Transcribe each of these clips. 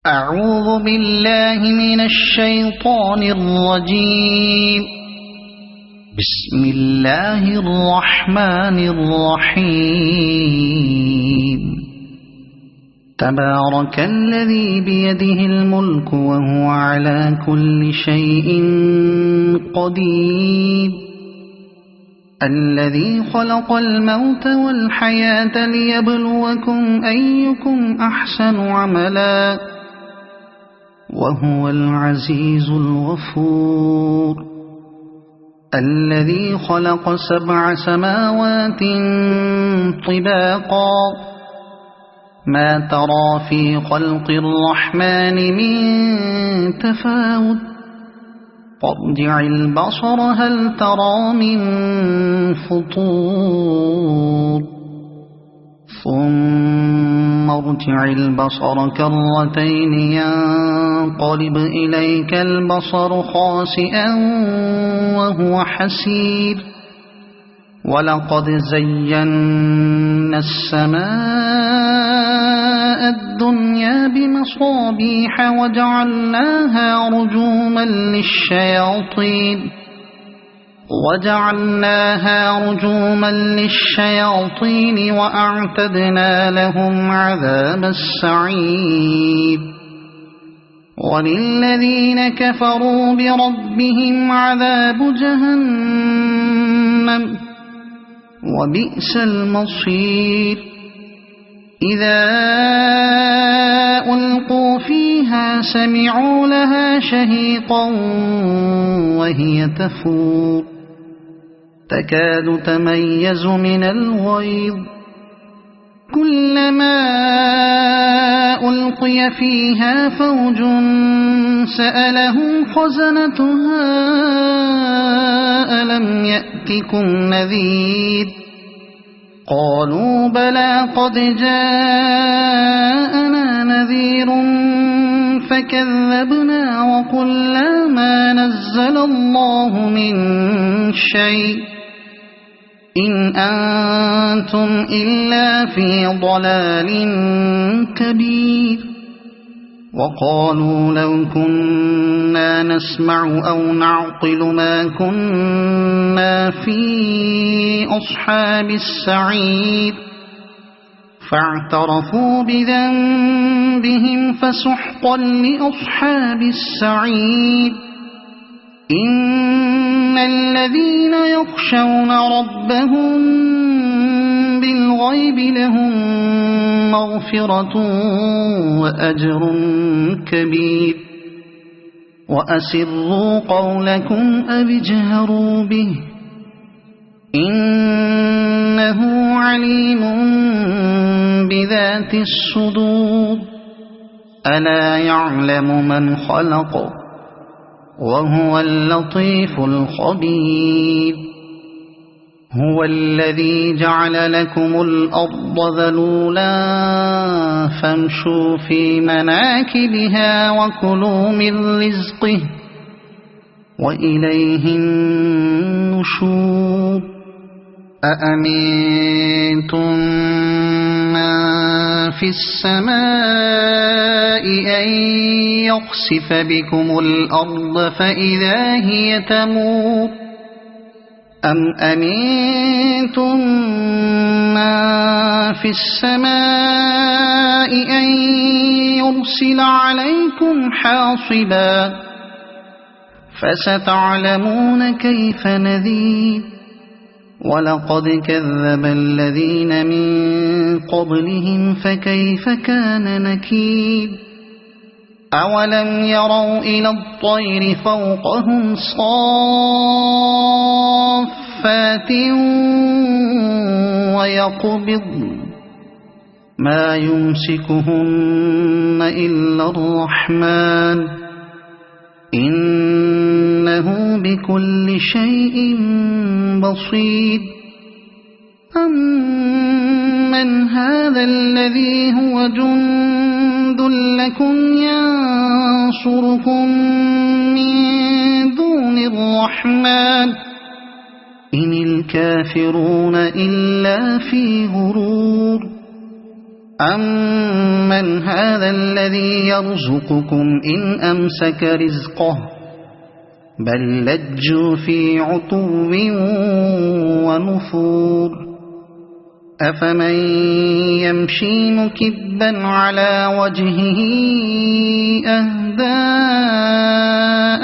أعوذ بالله من الشيطان الرجيم. بسم الله الرحمن الرحيم. تبارك الذي بيده الملك وهو على كل شيء قدير. الذي خلق الموت والحياة ليبلوكم أيكم أحسن عملا وهو العزيز الغفور. الذي خلق 7 سماوات طباقا ما ترى في خلق الرحمن من تفاوت فارجع البصر هل ترى من فطور ثم ارجع البصر كرتين ينقلب إليك البصر خاسئا وهو حسير. ولقد زينا السماء الدنيا بمصابيح وجعلناها رجوما للشياطين وأعتدنا لهم عذاب السعير. وللذين كفروا بربهم عذاب جهنم وبئس المصير. إذا ألقوا فيها سمعوا لها شهيقا وهي تفور تكاد تميز من الغيظ. كلما ألقي فيها فوج سألهم خزنتها ألم يأتكم نذير قالوا بلى قد جاءنا نذير فكذبنا وقلنا ما نزل الله من شيء إن أنتم إلا في ضلال كبير. وقالوا لو كنا نسمع أو نعقل ما كنا في أصحاب السعير فاعترفوا بذنبهم فسحقا لأصحاب السعير. إن الذين يخشون ربهم بالغيب لهم مغفرة وأجر كبير. وأسروا قولكم أو اجهروا به إنه عليم بذات الصدور. ألا يعلم من خلق وهو اللطيف الخبير. هو الذي جعل لكم الأرض ذلولا فامشوا في مناكبها وكلوا من رزقه وإليه النشور. أأمنتم من في السماء أن يخسف بكم الأرض فإذا هي تمور أم أمنتم من في السماء أن يرسل عليكم حاصبا فستعلمون كيف نذير. ولقد كذب الذين من قبلهم فكيف كان نكير. أولم يروا إلى الطير فوقهم صافات ويقبضن ما يمسكهن إلا الرحمن إنه بكل شيء بصير. أمن هذا الذي هو جند لكم ينصركم من دون الرحمن إن الكافرون إلا في غرور. أَمَّنْ هَذَا الَّذِي يَرْزُقُكُمْ إِنْ أَمْسَكَ رِزْقَهُ بَل لَّجُّوا فِي عُتُوٍّ وَنُفُورٍ أَفَمَن يَمْشِي مُكِبًّا عَلَى وَجْهِهِ أَهْدَىٰ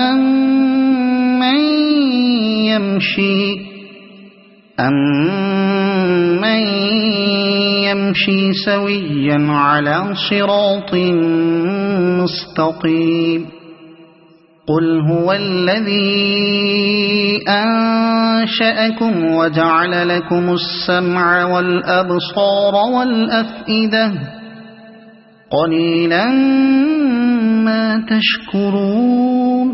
أَمَّن يَمْشِي سَوِيًّا عَلَى صِرَاطٍ مُّسْتَقِيمٍ قُلْ هُوَ الَّذِي أَنشَأَكُمْ وَجَعَلَ لَكُمُ السَّمْعَ وَالْأَبْصَارَ وَالْأَفْئِدَةَ قَلِيلًا مَّا تَشْكُرُونَ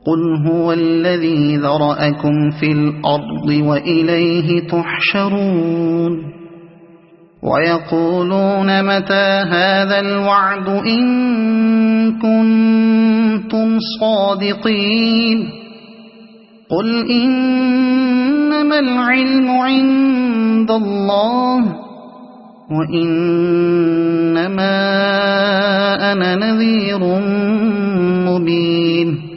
قُلْ هُوَ الَّذِي ذَرَأَكُمْ فِي الْأَرْضِ وَإِلَيْهِ تُحْشَرُونَ وَيَقُولُونَ مَتَىٰ هَٰذَا الْوَعْدُ إِن كُنتُمْ صَادِقِينَ قُلْ إِنَّمَا الْعِلْمُ عِندَ اللَّهِ وَإِنَّمَا أَنَا نَذِيرٌ مُّبِينٌ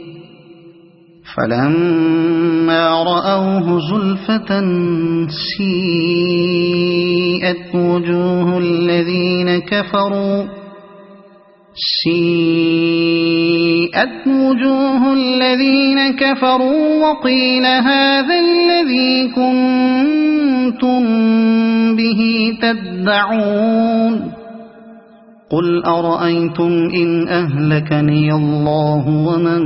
فَلَمَّا رَأَوْهُ زُلْفَةً سِيئَتْ وُجُوهُ الَّذِينَ كَفَرُوا وَقِيلَ هَٰذَا الَّذِي كُنتُم بِهِ تَدَّعُونَ قُلْ أَرَأَيْتُمْ إِنْ أَهْلَكَنِيَ اللَّهُ وَمَن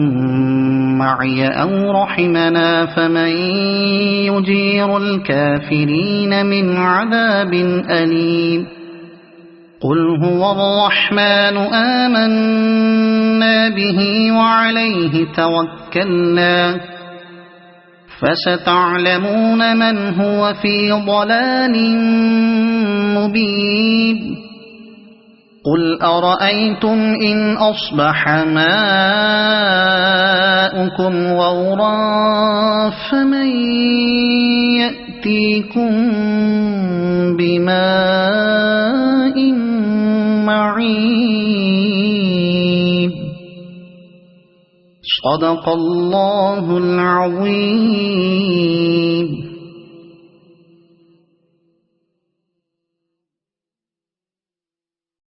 مَّعِيَ أَوْ رَحِمَنَا فَمَن يُجِيرُ الْكَافِرِينَ مِنْ عَذَابٍ أَلِيمٍ قُلْ هُوَ الرَّحْمَٰنُ آمَنَّا بِهِ وَعَلَيْهِ تَوَكَّلْنَا فَسَتَعْلَمُونَ مَنْ هُوَ فِي ضَلَالٍ مُّبِينٍ قُلْ أَرَأَيْتُمْ إِنْ أَصْبَحَ مَاؤُكُمْ غَوْرًا فَمَن يَأْتِيكُم بِمَاءٍ مَّعِينٍ صَدَقَ اللَّهُ الْعَظِيمُ.